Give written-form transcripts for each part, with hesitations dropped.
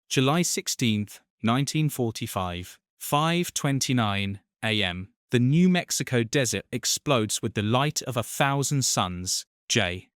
July 16, 1945, 5:29 a.m. The New Mexico desert explodes with the light of 1,000 suns.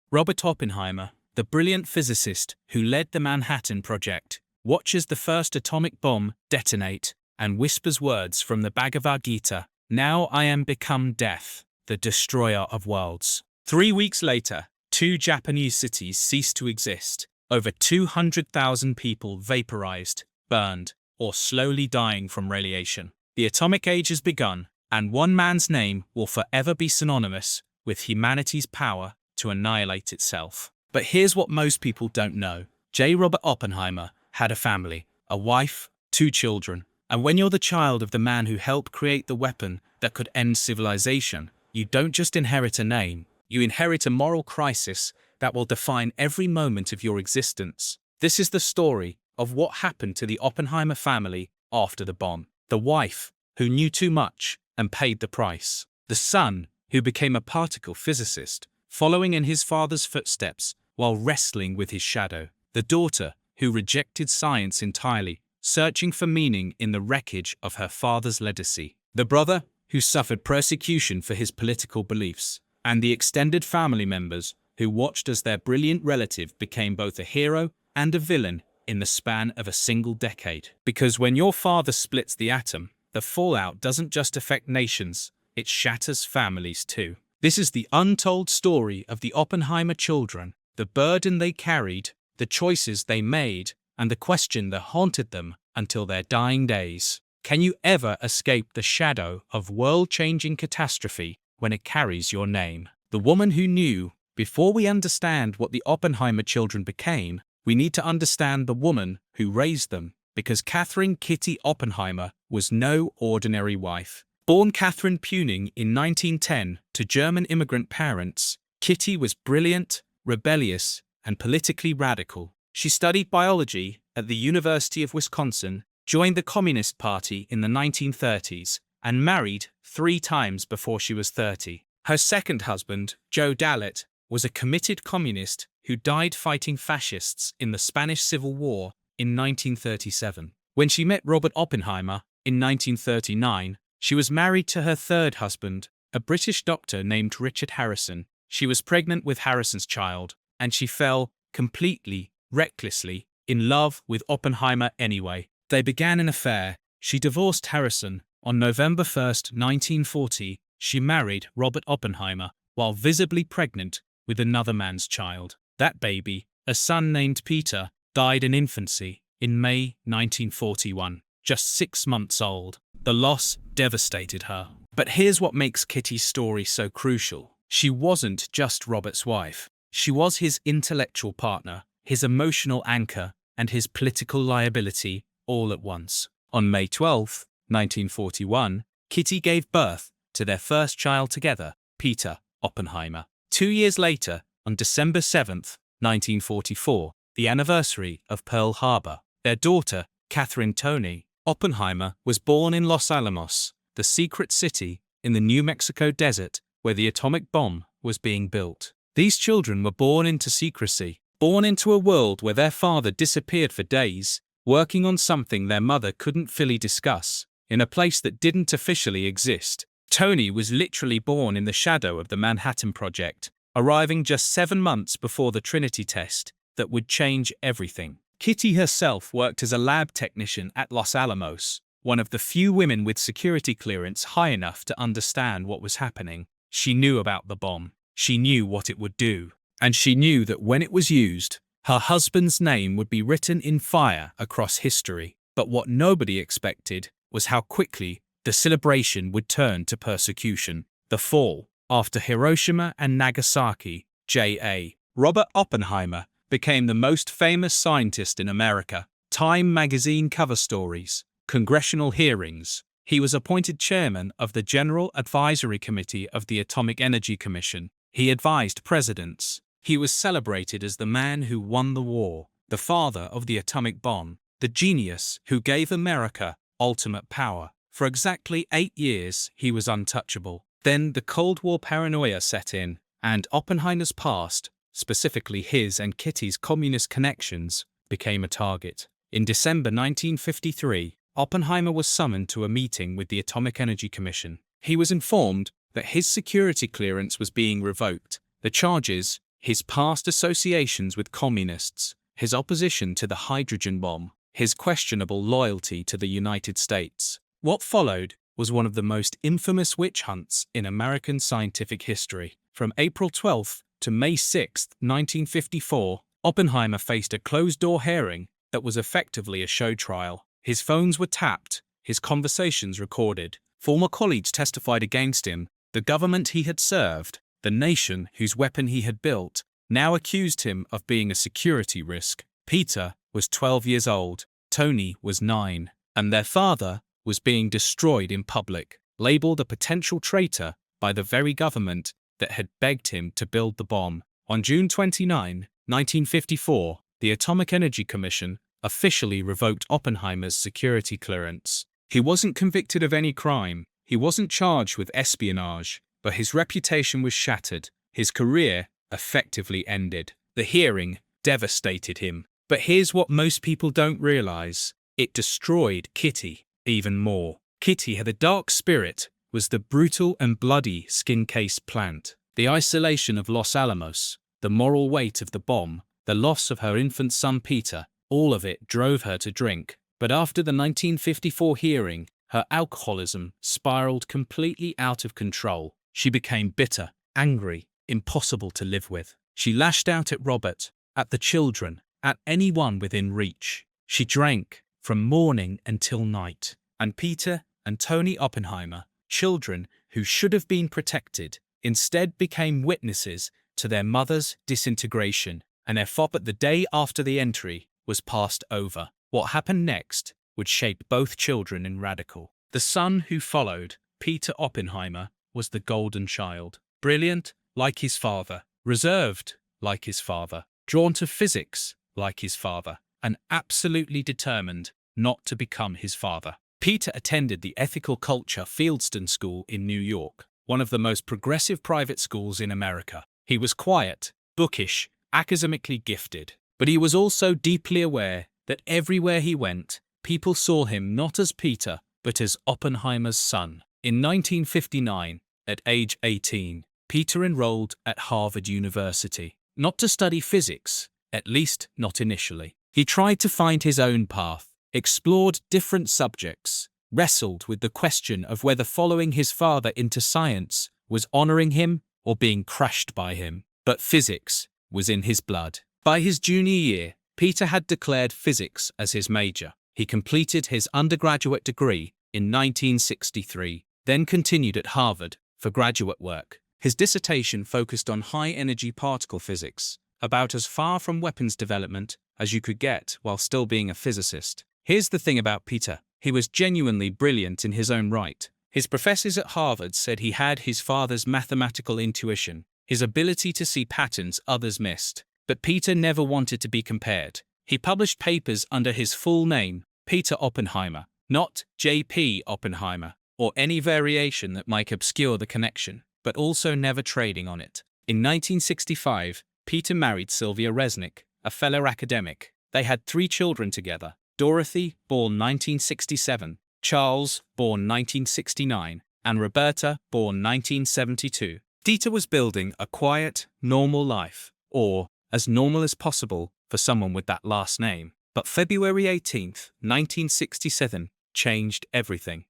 Robert Oppenheimer, the brilliant physicist who led the Manhattan Project, watches the first atomic bomb detonate and whispers words from the Bhagavad Gita, "Now I am become death, the destroyer of worlds." 3 weeks later, 2 Japanese cities cease to exist. Over 200,000 people vaporized, burned, or slowly dying from radiation. The atomic age has begun, and one man's name will forever be synonymous with humanity's power to annihilate itself. But here's what most people don't know. Robert Oppenheimer had a family, a wife, 2 children. And when you're the child of the man who helped create the weapon that could end civilization, you don't just inherit a name, you inherit a moral crisis that will define every moment of your existence. This is the story of what happened to the Oppenheimer family after the bomb. The wife, who knew too much and paid the price. The son, who became a particle physicist, following in his father's footsteps while wrestling with his shadow. The daughter, who rejected science entirely, searching for meaning in the wreckage of her father's legacy. The brother, who suffered persecution for his political beliefs. And the extended family members, who watched as their brilliant relative became both a hero and a villain in the span of a single decade. Because when your father splits the atom, the fallout doesn't just affect nations, it shatters families too. This is the untold story of the Oppenheimer children, the burden they carried, the choices they made, and the question that haunted them until their dying days. Can you ever escape the shadow of world-changing catastrophe when it carries your name? The woman who knew. Before we understand what the Oppenheimer children became, we need to understand the woman who raised them, because Catherine Kitty Oppenheimer was no ordinary wife. Born Catherine Puning in 1910 to German immigrant parents, Kitty was brilliant, rebellious, and politically radical. She studied biology at the University of Wisconsin, joined the Communist Party in the 1930s, and married 3 times before she was 30. Her second husband, Joe Dallatt, was a committed communist who died fighting fascists in the Spanish Civil War in 1937. When she met Robert Oppenheimer in 1939, she was married to her third husband, a British doctor named Richard Harrison. She was pregnant with Harrison's child, and she fell completely, recklessly, in love with Oppenheimer anyway. They began an affair. She divorced Harrison. On November 1, 1940, she married Robert Oppenheimer while visibly pregnant with another man's child. That baby, a son named Peter, died in infancy in May 1941, just 6 months old. The loss devastated her. But here's what makes Kitty's story so crucial. She wasn't just Robert's wife. She was his intellectual partner, his emotional anchor, and his political liability all at once. On May 12, 1941, Kitty gave birth to their first child together, Peter Oppenheimer. 2 years later, on December 7, 1944, the anniversary of Pearl Harbor, their daughter, Catherine Tony Oppenheimer, was born in Los Alamos, the secret city in the New Mexico desert where the atomic bomb was being built. These children were born into secrecy, born into a world where their father disappeared for days, working on something their mother couldn't fully discuss, in a place that didn't officially exist. Tony was literally born in the shadow of the Manhattan Project, arriving just 7 months before the Trinity test that would change everything. Kitty herself worked as a lab technician at Los Alamos, one of the few women with security clearance high enough to understand what was happening. She knew about the bomb. She knew what it would do. And she knew that when it was used, her husband's name would be written in fire across history. But what nobody expected was how quickly the celebration would turn to persecution. The fall. After Hiroshima and Nagasaki, J.A. Robert Oppenheimer became the most famous scientist in America. Time magazine cover stories, congressional hearings. He was appointed chairman of the General Advisory Committee of the Atomic Energy Commission. He advised presidents. He was celebrated as the man who won the war, the father of the atomic bomb, the genius who gave America ultimate power. For exactly 8 years, he was untouchable. Then the Cold War paranoia set in, and Oppenheimer's past, specifically his and Kitty's communist connections, became a target. In December 1953, Oppenheimer was summoned to a meeting with the Atomic Energy Commission. He was informed that his security clearance was being revoked. The charges: his past associations with communists, his opposition to the hydrogen bomb, his questionable loyalty to the United States. What followed was one of the most infamous witch hunts in American scientific history. From April 12 to May 6, 1954, Oppenheimer faced a closed-door hearing that was effectively a show trial. His phones were tapped, his conversations recorded. Former colleagues testified against him. The government he had served, the nation whose weapon he had built, now accused him of being a security risk. Peter was 12 years old, Tony was 9, and their father was being destroyed in public, labeled a potential traitor by the very government that had begged him to build the bomb. On June 29, 1954, the Atomic Energy Commission officially revoked Oppenheimer's security clearance. He wasn't convicted of any crime, he wasn't charged with espionage, but his reputation was shattered, his career effectively ended. The hearing devastated him. But here's what most people don't realize: it destroyed Kitty even more. Kitty had a dark spirit, was the brutal and bloody skin-case plant. The isolation of Los Alamos, the moral weight of the bomb, the loss of her infant son Peter, all of it drove her to drink. But after the 1954 hearing, her alcoholism spiraled completely out of control. She became bitter, angry, impossible to live with. She lashed out at Robert, at the children, at anyone within reach. She drank from morning until night. And Peter and Tony Oppenheimer, children who should have been protected, instead became witnesses to their mother's disintegration. And their fop at the day after the entry was passed over. What happened next would shape both children in radical. The son who followed, Peter Oppenheimer, was the golden child. Brilliant, like his father. Reserved, like his father. Drawn to physics, like his father. And absolutely determined not to become his father. Peter attended the Ethical Culture Fieldston School in New York, one of the most progressive private schools in America. He was quiet, bookish, academically gifted, but he was also deeply aware that everywhere he went, people saw him not as Peter, but as Oppenheimer's son. In 1959, at age 18, Peter enrolled at Harvard University. Not to study physics, at least not initially. He tried to find his own path, explored different subjects, wrestled with the question of whether following his father into science was honoring him or being crushed by him. But physics was in his blood. By his junior year, Peter had declared physics as his major. He completed his undergraduate degree in 1963, then continued at Harvard for graduate work. His dissertation focused on high-energy particle physics, about as far from weapons development as you could get while still being a physicist. Here's the thing about Peter: he was genuinely brilliant in his own right. His professors at Harvard said he had his father's mathematical intuition, his ability to see patterns others missed. But Peter never wanted to be compared. He published papers under his full name, Peter Oppenheimer, not J.P. Oppenheimer, or any variation that might obscure the connection, but also never trading on it. In 1965, Peter married Sylvia Resnick, a fellow academic. They had 3 children together: Dorothy, born 1967, Charles, born 1969, and Roberta, born 1972. Dieter was building a quiet, normal life, or as normal as possible for someone with that last name. But February 18, 1967, changed everything.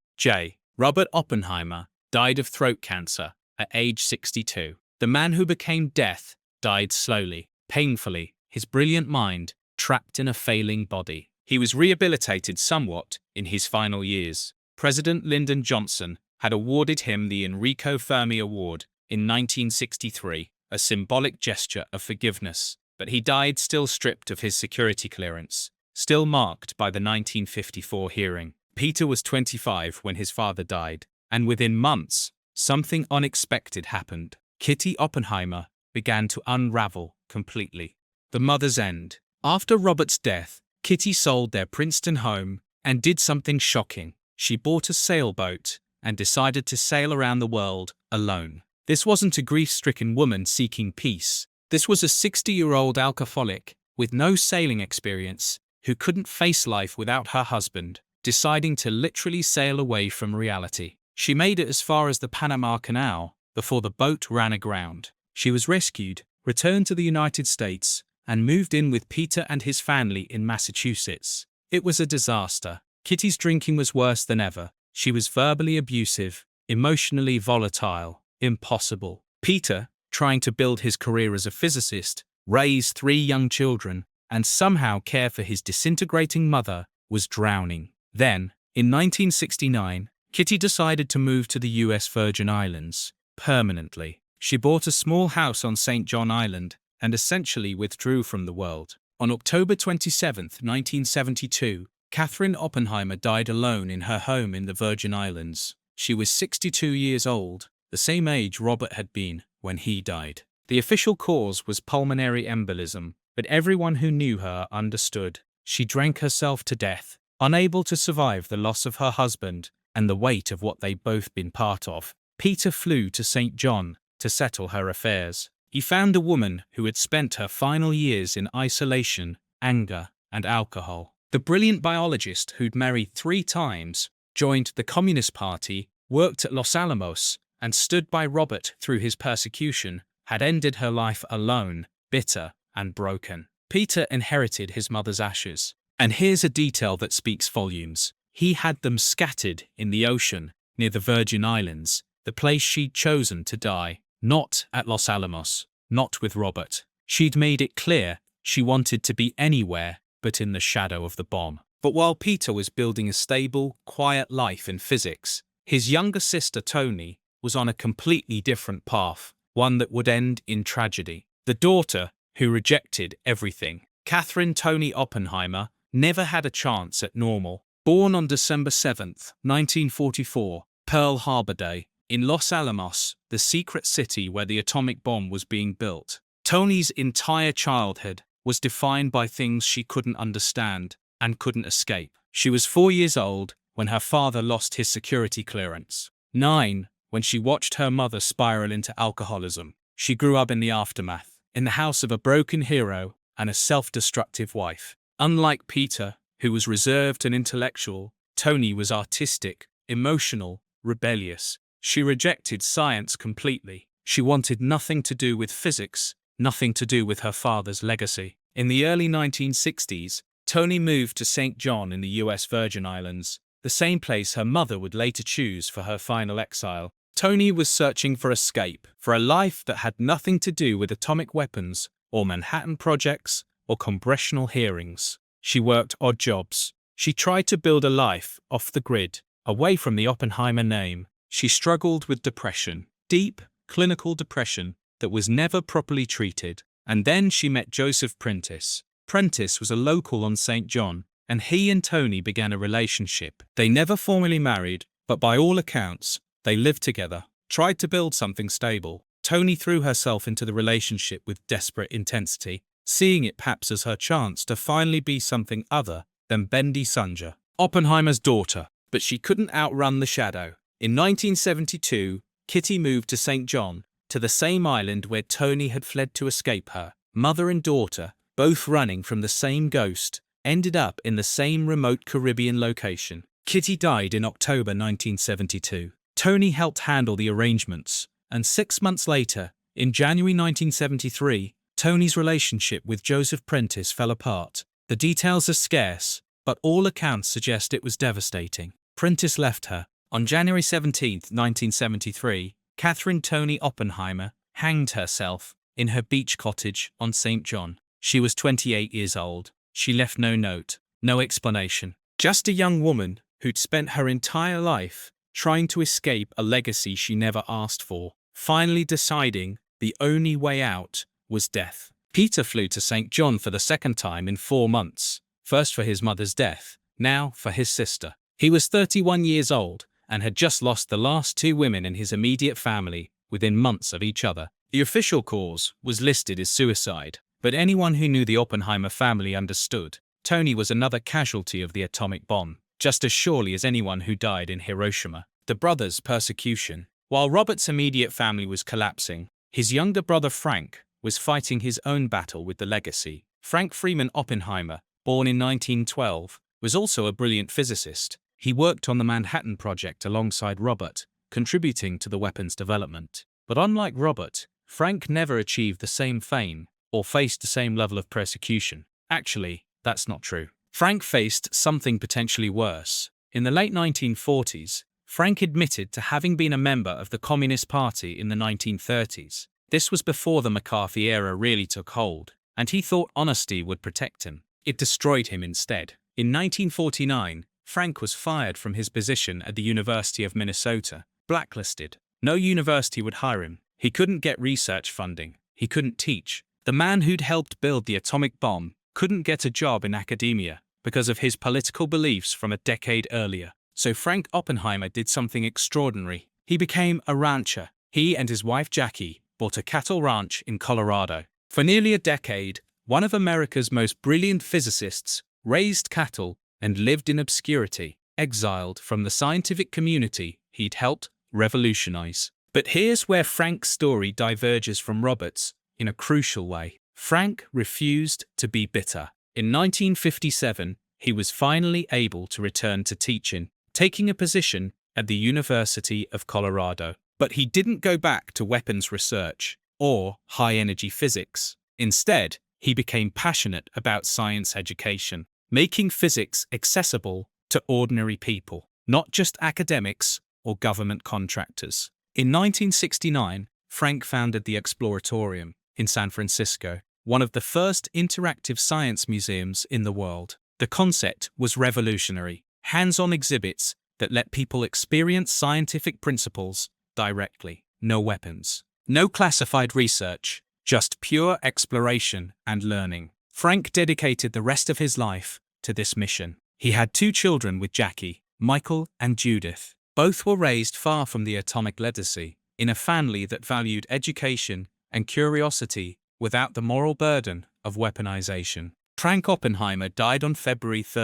Robert Oppenheimer died of throat cancer at age 62. The man who became death died slowly, painfully, his brilliant mind trapped in a failing body. He was rehabilitated somewhat in his final years. President Lyndon Johnson had awarded him the Enrico Fermi Award in 1963, a symbolic gesture of forgiveness, but he died still stripped of his security clearance, still marked by the 1954 hearing. Peter was 25 when his father died, and within months, something unexpected happened. Kitty Oppenheimer began to unravel completely. The mother's end. After Robert's death, Kitty sold their Princeton home and did something shocking. She bought a sailboat and decided to sail around the world alone. This wasn't a grief-stricken woman seeking peace. This was a 60-year-old alcoholic with no sailing experience who couldn't face life without her husband, deciding to literally sail away from reality. She made it as far as the Panama Canal before the boat ran aground. She was rescued, returned to the United States, and moved in with Peter and his family in Massachusetts. It was a disaster. Kitty's drinking was worse than ever. She was verbally abusive, emotionally volatile, impossible. Peter, trying to build his career as a physicist, raise 3 young children, and somehow care for his disintegrating mother, was drowning. Then, in 1969, Kitty decided to move to the US Virgin Islands, permanently. She bought a small house on St. John Island and essentially withdrew from the world. On October 27, 1972, Catherine Oppenheimer died alone in her home in the Virgin Islands. She was 62 years old, the same age Robert had been when he died. The official cause was pulmonary embolism, but everyone who knew her understood. She drank herself to death, unable to survive the loss of her husband and the weight of what they'd both been part of. Peter flew to St. John to settle her affairs. He found a woman who had spent her final years in isolation, anger, and alcohol. The brilliant biologist who'd married 3 times, joined the Communist Party, worked at Los Alamos, and stood by Robert through his persecution, had ended her life alone, bitter, and broken. Peter inherited his mother's ashes. And here's a detail that speaks volumes. He had them scattered in the ocean, near the Virgin Islands, the place she'd chosen to die. Not at Los Alamos, not with Robert. She'd made it clear she wanted to be anywhere but in the shadow of the bomb. But while Peter was building a stable, quiet life in physics, his younger sister Toni was on a completely different path, one that would end in tragedy. The daughter, who rejected everything, Catherine Toni Oppenheimer, never had a chance at normal. Born on December 7, 1944, Pearl Harbor Day, in Los Alamos, the secret city where the atomic bomb was being built. Toni's entire childhood was defined by things she couldn't understand and couldn't escape. She was 4 years old when her father lost his security clearance. 9, when she watched her mother spiral into alcoholism. She grew up in the aftermath, in the house of a broken hero and a self-destructive wife. Unlike Peter, who was reserved and intellectual, Toni was artistic, emotional, rebellious. She rejected science completely. She wanted nothing to do with physics, nothing to do with her father's legacy. In the early 1960s, Toni moved to St. John in the US Virgin Islands, the same place her mother would later choose for her final exile. Toni was searching for escape, for a life that had nothing to do with atomic weapons, or Manhattan projects, or congressional hearings. She worked odd jobs. She tried to build a life off the grid, away from the Oppenheimer name. She struggled with depression, deep, clinical depression that was never properly treated. And then she met Joseph Prentice. Prentice was a local on St. John, and he and Toni began a relationship. They never formally married, but by all accounts, they lived together, tried to build something stable. Toni threw herself into the relationship with desperate intensity, seeing it perhaps as her chance to finally be something other than Bendy Sunja, Oppenheimer's daughter. But she couldn't outrun the shadow. In 1972, Kitty moved to St. John, to the same island where Toni had fled to escape her. Mother and daughter, both running from the same ghost, ended up in the same remote Caribbean location. Kitty died in October 1972. Toni helped handle the arrangements, and 6 months later, in January 1973, Toni's relationship with Joseph Prentice fell apart. The details are scarce, but all accounts suggest it was devastating. Prentice left her. On January 17, 1973, Catherine Toni Oppenheimer hanged herself in her beach cottage on St. John. She was 28 years old. She left no note, no explanation. Just a young woman who'd spent her entire life trying to escape a legacy she never asked for, finally deciding the only way out was death. Peter flew to St. John for the second time in 4 months, first for his mother's death, now for his sister. He was 31 years old and had just lost the last 2 women in his immediate family within months of each other. The official cause was listed as suicide, but anyone who knew the Oppenheimer family understood Toni was another casualty of the atomic bomb, just as surely as anyone who died in Hiroshima. The brothers' persecution. While Robert's immediate family was collapsing, his younger brother Frank was fighting his own battle with the legacy. Frank Freeman Oppenheimer born in 1912, was also a brilliant physicist. He worked on the Manhattan Project alongside Robert, contributing to the weapons development. But unlike Robert, Frank never achieved the same fame or faced the same level of persecution. Actually, that's not true. Frank faced something potentially worse. In the late 1940s, Frank admitted to having been a member of the Communist Party in the 1930s. This was before the McCarthy era really took hold, and he thought honesty would protect him. It destroyed him instead. In 1949, Frank was fired from his position at the University of Minnesota, blacklisted. No university would hire him. He couldn't get research funding. He couldn't teach. The man who'd helped build the atomic bomb couldn't get a job in academia because of his political beliefs from a decade earlier. So Frank Oppenheimer did something extraordinary. He became a rancher. He and his wife Jackie bought a cattle ranch in Colorado. For nearly a decade, one of America's most brilliant physicists raised cattle and lived in obscurity, exiled from the scientific community he'd helped revolutionize. But here's where Frank's story diverges from Robert's in a crucial way. Frank refused to be bitter. In 1957, he was finally able to return to teaching, taking a position at the University of Colorado. But he didn't go back to weapons research or high-energy physics. Instead, he became passionate about science education, making physics accessible to ordinary people, not just academics or government contractors. In 1969, Frank founded the Exploratorium in San Francisco, one of the first interactive science museums in the world. The concept was revolutionary: hands-on exhibits that let people experience scientific principles directly. No weapons, no classified research, just pure exploration and learning. Frank dedicated the rest of his life to this mission. He had 2 children with Jackie, Michael and Judith. Both were raised far from the atomic legacy, in a family that valued education and curiosity without the moral burden of weaponization. Frank Oppenheimer died on February 3,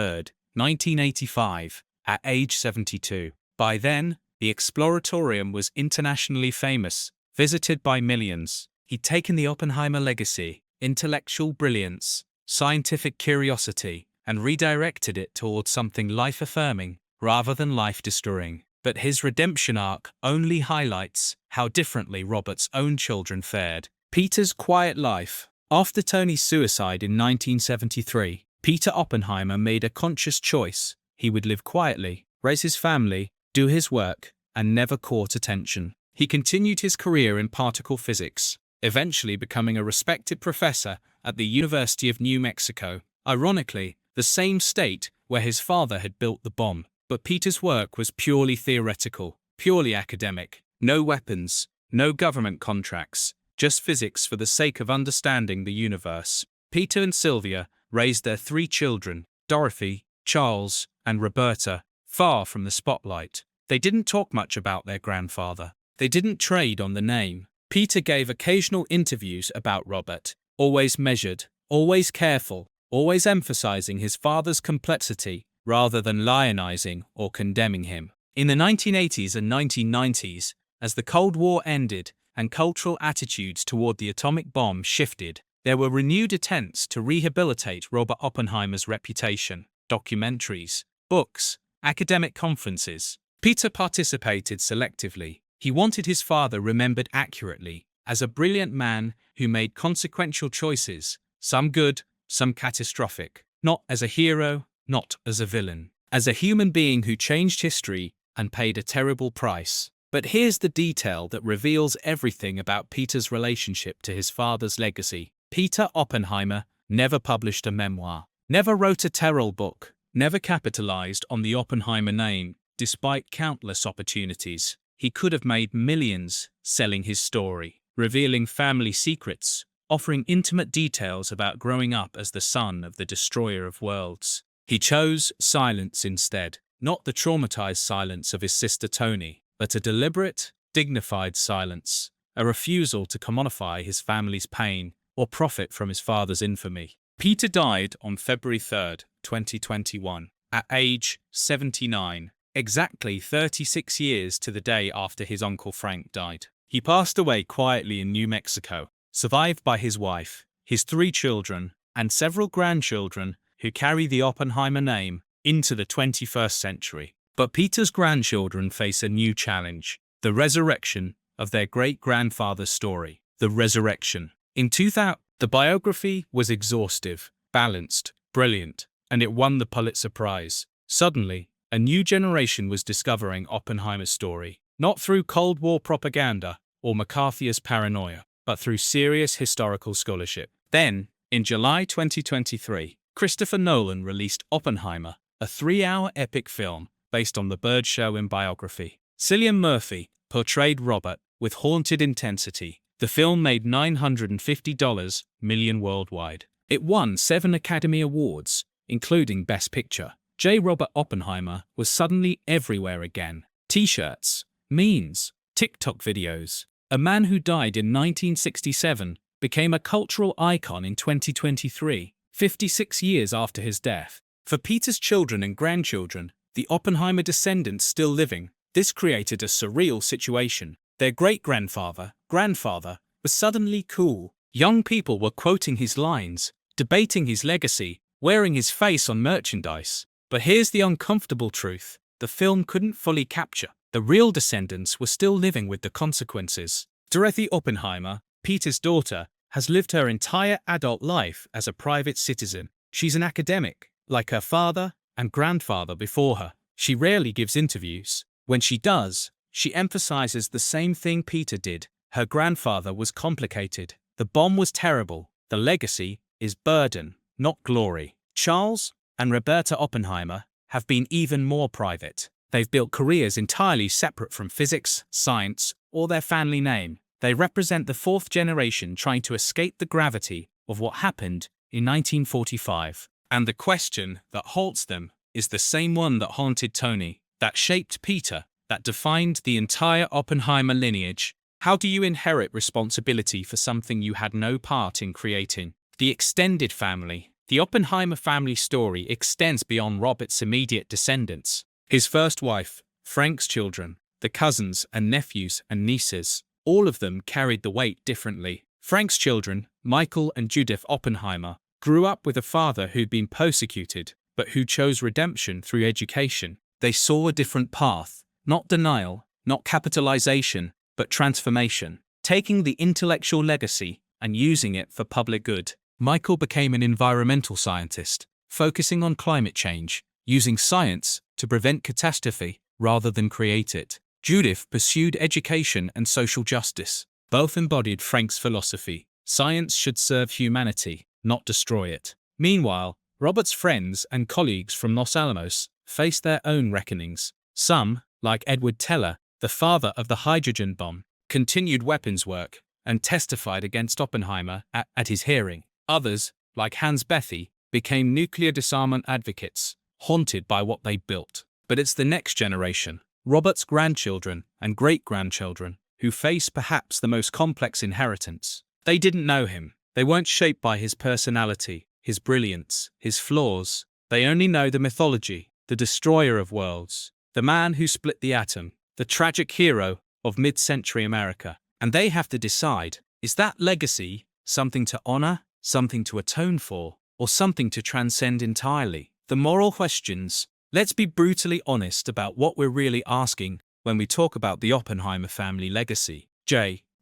1985, at age 72. By then, the Exploratorium was internationally famous, visited by millions. He'd taken the Oppenheimer legacy, intellectual brilliance, scientific curiosity, and redirected it towards something life-affirming rather than life-destroying. But his redemption arc only highlights how differently Robert's own children fared. Peter's quiet life. After Tony's suicide in 1973, Peter Oppenheimer made a conscious choice. He would live quietly, raise his family, do his work, and never court attention. He continued his career in particle physics, eventually becoming a respected professor at the University of New Mexico, ironically, the same state where his father had built the bomb. But Peter's work was purely theoretical, purely academic. No weapons, no government contracts, just physics for the sake of understanding the universe. Peter and Sylvia raised their 3 children, Dorothy, Charles, and Roberta, far from the spotlight. They didn't talk much about their grandfather. They didn't trade on the name. Peter gave occasional interviews about Robert, always measured, always careful, always emphasizing his father's complexity rather than lionizing or condemning him. In the 1980s and 1990s, as the Cold War ended and cultural attitudes toward the atomic bomb shifted, there were renewed attempts to rehabilitate Robert Oppenheimer's reputation. Documentaries, books, academic conferences. Peter participated selectively. He wanted his father remembered accurately, as a brilliant man who made consequential choices, some good, some catastrophic. Not as a hero, not as a villain. As a human being who changed history and paid a terrible price. But here's the detail that reveals everything about Peter's relationship to his father's legacy. Peter Oppenheimer never published a memoir, never wrote a Terrell book, never capitalized on the Oppenheimer name, despite countless opportunities. He could have made millions selling his story, revealing family secrets, offering intimate details about growing up as the son of the destroyer of worlds. He chose silence instead, not the traumatized silence of his sister Tony, but a deliberate, dignified silence, a refusal to commodify his family's pain or profit from his father's infamy. Peter died on February 3, 2021, at age 79, exactly 36 years to the day after his uncle Frank died. He passed away quietly in New Mexico, survived by his wife, his 3 children, and several grandchildren who carry the Oppenheimer name into the 21st century. But Peter's grandchildren face a new challenge: the resurrection of their great-grandfather's story. The resurrection. In 2000, the biography was exhaustive, balanced, brilliant, and it won the Pulitzer Prize. Suddenly, a new generation was discovering Oppenheimer's story, not through Cold War propaganda or McCarthyist paranoia, but through serious historical scholarship. Then, in July 2023, Christopher Nolan released Oppenheimer, a 3-hour epic film based on the Bird Sherwin biography. Cillian Murphy portrayed Robert with haunted intensity. The film made $950 million worldwide. It won 7 Academy Awards, including Best Picture. Robert Oppenheimer was suddenly everywhere again. T-shirts, memes, TikTok videos. A man who died in 1967 became a cultural icon in 2023, 56 years after his death. For Peter's children and grandchildren, the Oppenheimer descendants still living, this created a surreal situation. Their great-grandfather, grandfather, was suddenly cool. Young people were quoting his lines, debating his legacy, wearing his face on merchandise. But here's the uncomfortable truth: the film couldn't fully capture. The real descendants were still living with the consequences. Dorothy Oppenheimer, Peter's daughter, has lived her entire adult life as a private citizen. She's an academic, like her father and grandfather before her. She rarely gives interviews. When she does, she emphasizes the same thing Peter did. Her grandfather was complicated. The bomb was terrible. The legacy is burden, not glory. Charles and Roberta Oppenheimer have been even more private. They've built careers entirely separate from physics, science, or their family name. They represent the 4th generation trying to escape the gravity of what happened in 1945. And the question that halts them is the same one that haunted Tony, that shaped Peter, that defined the entire Oppenheimer lineage. How do you inherit responsibility for something you had no part in creating? The extended family. The Oppenheimer family story extends beyond Robert's immediate descendants. His first wife, Frank's children, the cousins and nephews and nieces, all of them carried the weight differently. Frank's children, Michael and Judith Oppenheimer, grew up with a father who'd been persecuted, but who chose redemption through education. They saw a different path, not denial, not capitalization, but transformation, taking the intellectual legacy and using it for public good. Michael became an environmental scientist, focusing on climate change, using science to prevent catastrophe rather than create it. Judith pursued education and social justice. Both embodied Frank's philosophy: science should serve humanity, not destroy it. Meanwhile, Robert's friends and colleagues from Los Alamos faced their own reckonings. Some, like Edward Teller, the father of the hydrogen bomb, continued weapons work and testified against Oppenheimer at his hearing. Others, like Hans Bethe, became nuclear disarmament advocates, haunted by what they built. But it's the next generation, Robert's grandchildren and great-grandchildren, who face perhaps the most complex inheritance. They didn't know him. They weren't shaped by his personality, his brilliance, his flaws. They only know the mythology, the destroyer of worlds, the man who split the atom, the tragic hero of mid-century America. And they have to decide, is that legacy something to honor, something to atone for, or something to transcend entirely? The moral questions. Let's be brutally honest about what we're really asking when we talk about the Oppenheimer family legacy.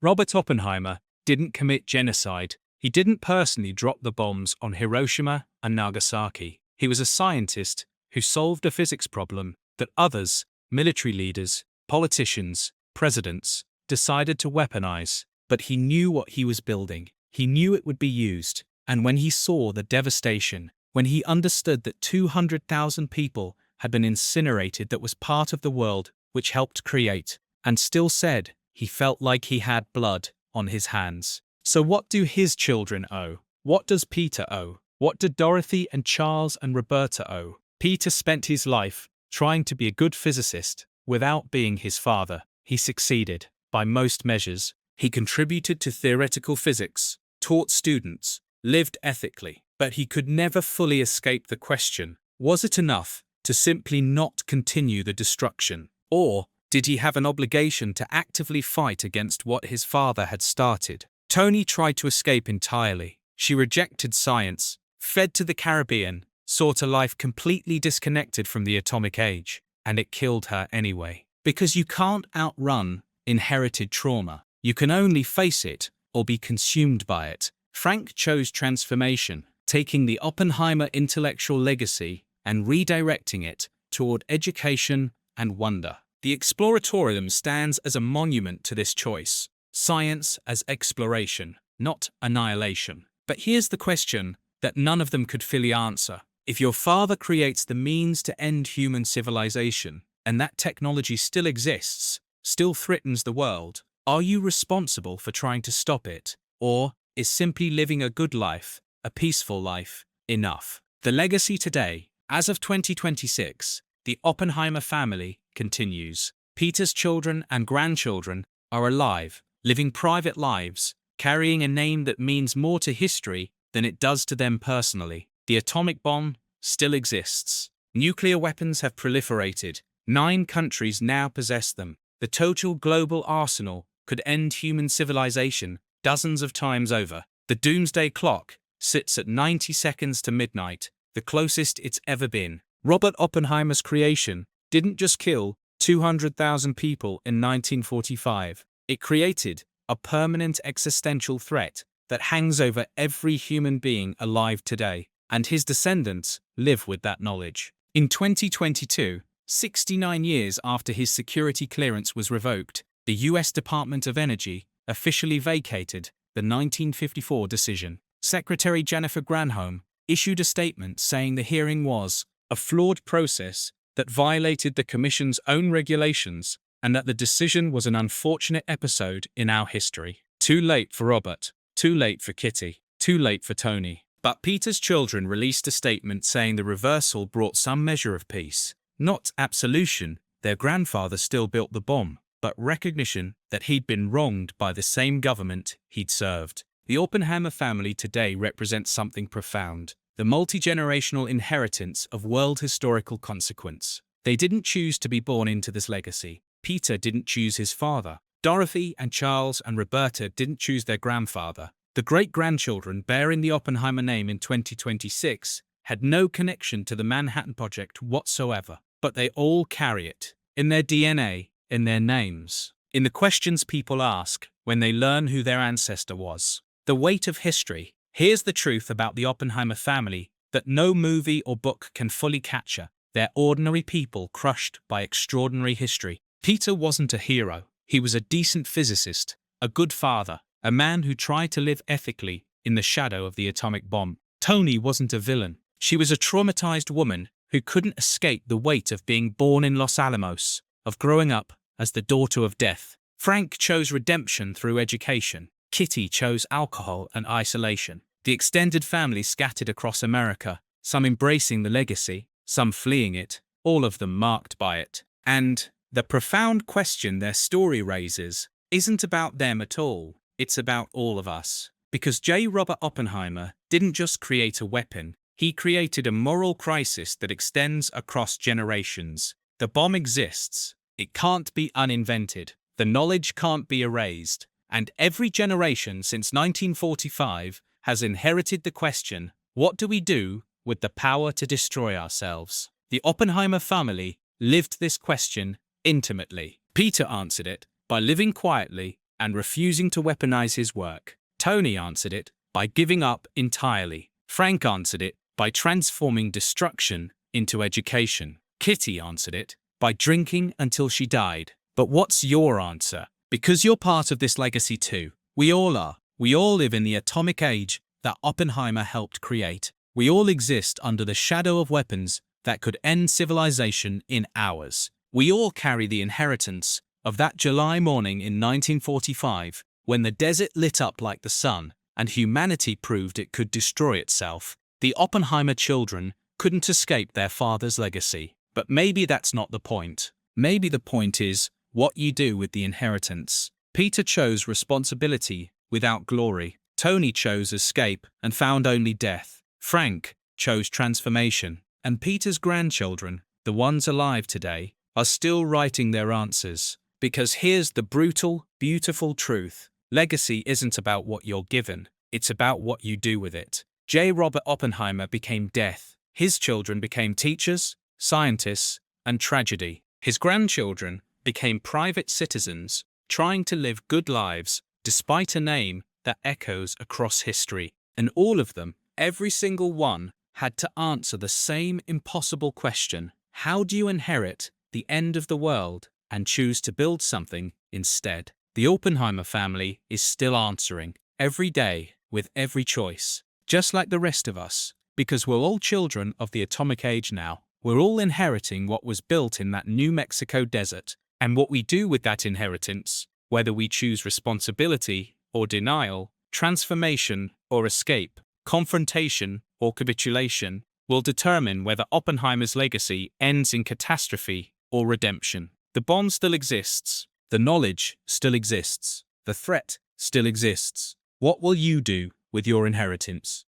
Robert Oppenheimer didn't commit genocide. He didn't personally drop the bombs on Hiroshima and Nagasaki. He was a scientist who solved a physics problem that others, military leaders, politicians, presidents, decided to weaponize. But he knew what he was building. He knew it would be used. And when he saw the devastation, when he understood that 200,000 people had been incinerated, that was part of the world which helped create, and still said he felt like he had blood on his hands. So what do his children owe? What does Peter owe? What did Dorothy and Charles and Roberta owe? Peter spent his life trying to be a good physicist without being his father. He succeeded. By most measures, he contributed to theoretical physics, taught students, lived ethically. But he could never fully escape the question: was it enough to simply not continue the destruction? Or did he have an obligation to actively fight against what his father had started? Tony tried to escape entirely. She rejected science, fled to the Caribbean, sought a life completely disconnected from the atomic age, and it killed her anyway. Because you can't outrun inherited trauma. You can only face it or be consumed by it. Frank chose transformation, taking the Oppenheimer intellectual legacy and redirecting it toward education and wonder. The Exploratorium stands as a monument to this choice. Science as exploration, not annihilation. But here's the question that none of them could fully answer. If your father creates the means to end human civilization, and that technology still exists, still threatens the world, are you responsible for trying to stop it? Or is simply living a good life, a peaceful life, enough? The legacy today, as of 2026, the Oppenheimer family continues. Peter's children and grandchildren are alive, living private lives, carrying a name that means more to history than it does to them personally. The atomic bomb still exists. Nuclear weapons have proliferated. 9 countries now possess them. The total global arsenal could end human civilization dozens of times over. The doomsday clock sits at 90 seconds to midnight, the closest it's ever been. Robert Oppenheimer's creation didn't just kill 200,000 people in 1945. It created a permanent existential threat that hangs over every human being alive today, and his descendants live with that knowledge. In 2022, 69 years after his security clearance was revoked, the U.S. Department of Energy officially vacated the 1954 decision. Secretary Jennifer Granholm issued a statement saying the hearing was a flawed process that violated the Commission's own regulations and that the decision was an unfortunate episode in our history. Too late for Robert, too late for Kitty, too late for Tony. But Peter's children released a statement saying the reversal brought some measure of peace. Not absolution, their grandfather still built the bomb, but recognition that he'd been wronged by the same government he'd served. The Oppenheimer family today represents something profound, the multi-generational inheritance of world historical consequence. They didn't choose to be born into this legacy. Peter didn't choose his father. Dorothy and Charles and Roberta didn't choose their grandfather. The great-grandchildren bearing the Oppenheimer name in 2026 had no connection to the Manhattan Project whatsoever, but they all carry it in their DNA, in their names, in the questions people ask when they learn who their ancestor was. The weight of history. Here's the truth about the Oppenheimer family that no movie or book can fully capture. They're ordinary people crushed by extraordinary history. Peter wasn't a hero. He was a decent physicist, a good father, a man who tried to live ethically in the shadow of the atomic bomb. Tony wasn't a villain. She was a traumatized woman who couldn't escape the weight of being born in Los Alamos, of growing up as the daughter of death. Frank chose redemption through education. Kitty chose alcohol and isolation. The extended family scattered across America, some embracing the legacy, some fleeing it, all of them marked by it. And the profound question their story raises isn't about them at all, it's about all of us. Because J. Robert Oppenheimer didn't just create a weapon, he created a moral crisis that extends across generations. The bomb exists, it can't be uninvented, the knowledge can't be erased, and every generation since 1945 has inherited the question, what do we do with the power to destroy ourselves? The Oppenheimer family lived this question intimately. Peter answered it by living quietly and refusing to weaponize his work. Tony answered it by giving up entirely. Frank answered it by transforming destruction into education. Kitty answered it by drinking until she died. But what's your answer? Because you're part of this legacy too. We all are. We all live in the atomic age that Oppenheimer helped create. We all exist under the shadow of weapons that could end civilization in hours. We all carry the inheritance of that July morning in 1945 when the desert lit up like the sun and humanity proved it could destroy itself. The Oppenheimer children couldn't escape their father's legacy. But maybe that's not the point. Maybe the point is what you do with the inheritance. Peter chose responsibility without glory. Tony chose escape and found only death. Frank chose transformation. And Peter's grandchildren, the ones alive today, are still writing their answers. Because here's the brutal, beautiful truth. Legacy isn't about what you're given. It's about what you do with it. J. Robert Oppenheimer became death. His children became teachers, scientists, and tragedy. His grandchildren became private citizens, trying to live good lives despite a name that echoes across history. And all of them, every single one, had to answer the same impossible question: how do you inherit the end of the world and choose to build something instead? The Oppenheimer family is still answering every day with every choice, just like the rest of us, because we're all children of the atomic age now. We're all inheriting what was built in that New Mexico desert, and what we do with that inheritance, whether we choose responsibility or denial, transformation or escape, confrontation or capitulation, will determine whether Oppenheimer's legacy ends in catastrophe or redemption. The bond still exists. The knowledge still exists. The threat still exists. What will you do with your inheritance?